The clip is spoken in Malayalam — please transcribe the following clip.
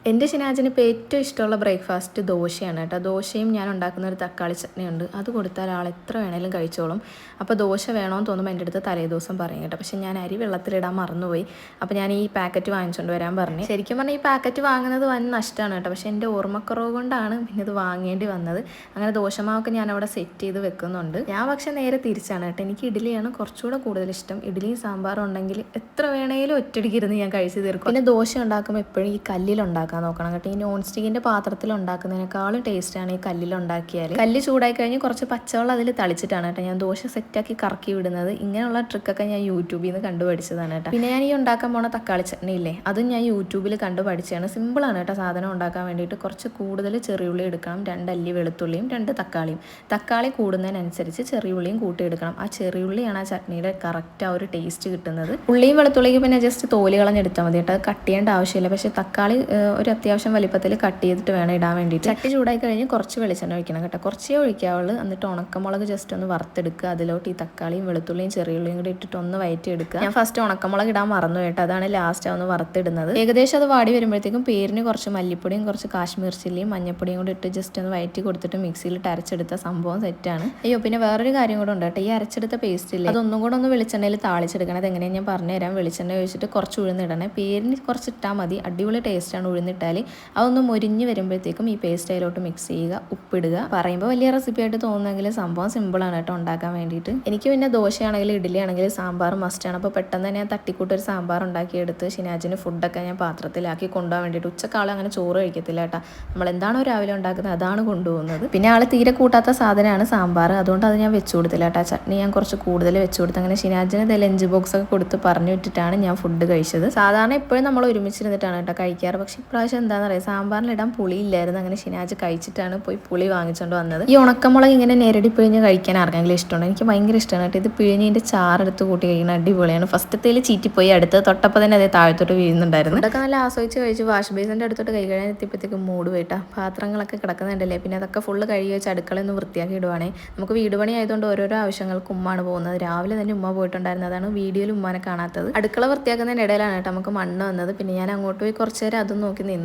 എൻ്റെ ഷിനാജിന് ഇപ്പോൾ ഏറ്റവും ഇഷ്ടമുള്ള ബ്രേക്ക്ഫാസ്റ്റ് ദോശയാണ് കേട്ടോ. ദോശയും ഞാൻ ഉണ്ടാക്കുന്ന ഒരു തക്കാളി ചട്നിയുണ്ട്, അത് കൊടുത്താൽ ആൾ എത്ര വേണേലും കഴിച്ചോളും. അപ്പോൾ ദോശ വേണമെന്ന് തോന്നുമ്പോൾ എൻ്റെ അടുത്ത് തലേദിവസം പറയും കേട്ടോ. പക്ഷേ ഞാൻ അരി വെള്ളത്തിലിടാൻ മറന്നുപോയി. അപ്പോൾ ഞാൻ ഈ പാക്കറ്റ് വാങ്ങിച്ചുകൊണ്ട് വരാൻ പറഞ്ഞു. ശരിക്കും പറഞ്ഞാൽ ഈ പാക്കറ്റ് വാങ്ങുന്നത് വൻ നഷ്ടമാണ് കേട്ടോ. പക്ഷേ എൻ്റെ ഓർമ്മക്കുറവ് കൊണ്ടാണ് പിന്നെ ഇത് വാങ്ങേണ്ടി വന്നത്. അങ്ങനെ ദോശമാവൊക്കെ ഞാൻ അവിടെ സെറ്റ് ചെയ്ത് വെക്കുന്നുണ്ട്. ഞാൻ പക്ഷേ നേരെ തിരിച്ചാണ് കേട്ടോ. എനിക്ക് ഇഡ്ഡലിയാണ് കുറച്ചുകൂടെ കൂടുതൽ ഇഷ്ടം. ഇഡ്ഡലിയും സാമ്പാറും ഉണ്ടെങ്കിൽ എത്ര വേണേലും ഒറ്റടിക്കിരുന്ന് ഞാൻ കഴിച്ച് തീർക്കും. പിന്നെ ദോശ ഉണ്ടാക്കുമ്പോൾ എപ്പോഴും ഈ കല്ലിലുണ്ടാക്കാം നോക്കണം കേട്ടോ. ഈ നോൺ സ്റ്റിക്കിൻ്റെ പാത്രത്തിൽ ഉണ്ടാക്കുന്നതിനേക്കാളും ടേസ്റ്റാണ് ഈ കല്ലിലുണ്ടാക്കിയാൽ. കല്ല് ചൂടായി കഴിഞ്ഞ് കുറച്ച് പച്ചവെള്ളം അതിൽ തളിച്ചിട്ടാണ് കേട്ടോ ഞാൻ ദോശ സെറ്റാക്കി കറക്കി വിടുന്നത്. ഇങ്ങനെയുള്ള ട്രിക്കൊക്കെ ഞാൻ യൂട്യൂബിൽ നിന്ന് കണ്ടുപഠിച്ചതാണ് കേട്ടോ. പിന്നെ ഞാൻ ഈ ഉണ്ടാക്കാൻ പോണ തക്കാളി ചട്നി ഇല്ലേ, അതും ഞാൻ യൂട്യൂബിൽ കണ്ടു പഠിച്ചതാണ്. സിമ്പിളാണ് കേട്ടോ സാധനം ഉണ്ടാക്കാൻ വേണ്ടിയിട്ട്. കുറച്ച് കൂടുതൽ ചെറിയുള്ളി എടുക്കണം, 2 അല്ലി വെളുത്തുള്ളിയും 2 തക്കാളിയും. തക്കാളി കൂടുന്നതിനനുസരിച്ച് ചെറിയുള്ളിയും കൂട്ടിയെടുക്കണം. ആ ചെറിയുള്ളിയാണ് ആ ചട്നിയുടെ കറക്റ്റ് ആ ഒരു ടേസ്റ്റ് കിട്ടുന്നത്. ഉള്ളിയും വെളുത്തുള്ളിക്ക് പിന്നെ ജസ്റ്റ് തോല് കളഞ്ഞെടുത്താൽ മതി കേട്ടോ. അത് കട്ട് ചെയ്യേണ്ട ആവശ്യമില്ല. പക്ഷേ തക്കാളി ഒരു അത്യാവശ്യം വലിപ്പത്തിൽ കട്ട് ചെയ്തിട്ട് വേണം ഇടാൻ വേണ്ടിയിട്ട്. ചട്ടി ചൂടായി കഴിഞ്ഞ് കുറച്ച് വെളിച്ചെണ്ണ ഒഴിക്കണം കേട്ടോ. കുറച്ചേ ഒഴിക്കാവുള്ളൂ. എന്നിട്ട് ഉണക്കമുളക് ജസ്റ്റ് ഒന്ന് വറുത്തെടുക്കുക. അതിലോട്ട് ഈ തക്കാളിയും വെളുത്തുള്ളിയും ചെറിയുള്ളിയും കൂടി ഇട്ടിട്ട് ഒന്ന് വയറ്റി എടുക്കുക. ഞാൻ ഫസ്റ്റ് ഉണക്കമുളക് ഇടാൻ മറന്നു കേട്ടോ. അതാണ് ലാസ്റ്റ് ഒന്ന് വറുത്തിടുന്നത്. ഏകദേശം അത് വാടി വരുമ്പോഴത്തേക്കും പേരിന് കുറച്ച് മല്ലിപ്പൊടിയും കുറച്ച് കാശ്മീർ ചില്ലിയും മഞ്ഞപ്പൊടിയും കൂടി ഇട്ട് ജസ്റ്റ് ഒന്ന് വയറ്റി കൊടുത്തിട്ട് മിക്സിയിൽ അരച്ചെടുത്ത സംഭവം സെറ്റാണ്. അയ്യോ പിന്നെ വേറൊരു കാര്യം കൂടെ ഉണ്ട് കേട്ടോ. ഈ അരച്ചെടുത്ത പേസ്റ്റ് ഇല്ലേ, അതൊന്നും കൂടെ ഒന്ന് വെളിച്ചെണ്ണയിൽ താളിച്ചെടുക്കണം. അത് എങ്ങനെയാണ് ഞാൻ പറഞ്ഞുതരാം. വെളിച്ചെണ്ണ ഒഴിച്ചിട്ട് കുറച്ച് ഉഴുന്നിടണേ. പേരിന് കുറച്ച് ഇട്ടാൽ മതി. അടിപൊളി ടേസ്റ്റാണ് ഉഴുന്നിട്ടാൽ. അതൊന്ന് മുരിഞ്ഞ് വരുമ്പോഴത്തേക്കും ഈ പേസ്റ്റ് അതിലോട്ട് മിക്സ് ചെയ്യുക, ഉപ്പിടുക. പറയുമ്പോൾ വലിയ റെസിപ്പി ആയിട്ട് തോന്നുന്നെങ്കിൽ സംഭവം സിമ്പിളാണ് കേട്ടോ ഉണ്ടാക്കാൻ വേണ്ടിയിട്ട്. എനിക്ക് പിന്നെ ദോശയാണെങ്കിലും ഇഡ്ഡലി ആണെങ്കിലും സാമ്പാർ മസ്റ്റാണ്. അപ്പോൾ പെട്ടെന്ന് തന്നെ ഞാൻ തട്ടിക്കൂട്ടൊരു സാമ്പാർ ഉണ്ടാക്കിയെടുത്ത് ഷിനാജിന് ഫുഡൊക്കെ ഞാൻ പാത്രത്തിലാക്കി കൊണ്ടുപോകാൻ വേണ്ടിയിട്ട്. ഉച്ചക്കാലം അങ്ങനെ ചോറ് കഴിക്കത്തില്ല കേട്ടോ. നമ്മൾ എന്താണോ രാവിലെ ഉണ്ടാക്കുന്നത് അതാണ് കൊണ്ടുപോകുന്നത്. പിന്നെ ആൾ തീരെ കൂട്ടാത്ത സാധനമാണ് സാമ്പാർ. അതുകൊണ്ട് അത് ഞാൻ വെച്ചു കൊടുത്തില്ല കേട്ടോ. ചട്നി ഞാൻ കുറച്ച് കൂടുതൽ വെച്ചു കൊടുത്തു. അങ്ങനെ ഷിനാജിന് ലഞ്ച് ബോക്സ് ഒക്കെ കൊടുത്ത് പറഞ്ഞു വിട്ടിട്ടാണ് ഞാൻ ഫുഡ് കഴിച്ചത്. സാധാരണ എപ്പോഴും നമ്മൾ ഒരുമിച്ചിരുന്നിട്ടാണ് കേട്ടോ കഴിക്കാറ്. പക്ഷേ ഇപ്രാവശ്യം എന്താണെന്ന് അറിയാം, സാമ്പാറിലിടാൻ പുളി ഇല്ലായിരുന്നു. അങ്ങനെ ഷിനാജ് കഴിച്ചിട്ടാണ് പോയി പുളി വാങ്ങിച്ചുകൊണ്ട് വന്നത്. ഈ ഉണക്കമുളക് ഇങ്ങനെ നേരടി പിഴിഞ്ഞ് കഴിക്കാൻ ആർക്കെങ്കിലും ഇഷ്ടമുണ്ട്? എനിക്ക് ഭയങ്കര ഇഷ്ടമാണ് കേട്ടോ. ഇത് പിഴിഞ്ഞതിൻ്റെ ചാറെടുത്ത് കൂട്ടി കഴിക്കുന്ന അടിപൊളിയാണ്. ഫസ്റ്റത്തേൽ ചീറ്റിപ്പോയി, അടുത്ത് തൊട്ടപ്പോൾ തന്നെ അതേ താഴത്തോട്ട് വീഴുന്നുണ്ടായിരുന്നു. ഇതൊക്കെ നല്ല ആസ്വദിച്ച് കഴിച്ച് വാഷ് ബേസിൻ്റെ അടുത്തോട്ട് കൈ കഴിയാൻ എത്തിയപ്പോഴത്തേക്കും മൂട് പോയിട്ടാ. പാത്രങ്ങളൊക്കെ കിടക്കുന്നുണ്ടല്ലേ. പിന്നെ അതൊക്കെ ഫുള്ള് കഴുകി വെച്ച് അടുക്കളയൊന്ന് വൃത്തിയാക്കി ഇടുവാണേ. നമുക്ക് വീട് പണി ആയതുകൊണ്ട് ഓരോരോ ആവശ്യങ്ങൾക്ക് ഉമ്മാണ് പോകുന്നത്. രാവിലെ തന്നെ ഉമ്മ പോയിട്ടുണ്ടായിരുന്നു. അതാണ് വീഡിയോയിൽ ഉമ്മാനെ കാണാത്തത്. അടുക്കള വൃത്തിയാക്കുന്നതിൻ്റെ ഇടയിലാണ് കേട്ടോ നമുക്ക് മണ്ണ് വന്നത്. പിന്നെ ഞാൻ അങ്ങോട്ട് പോയി കുറച്ച് നേരം അതും നോക്കി നിന്ന്.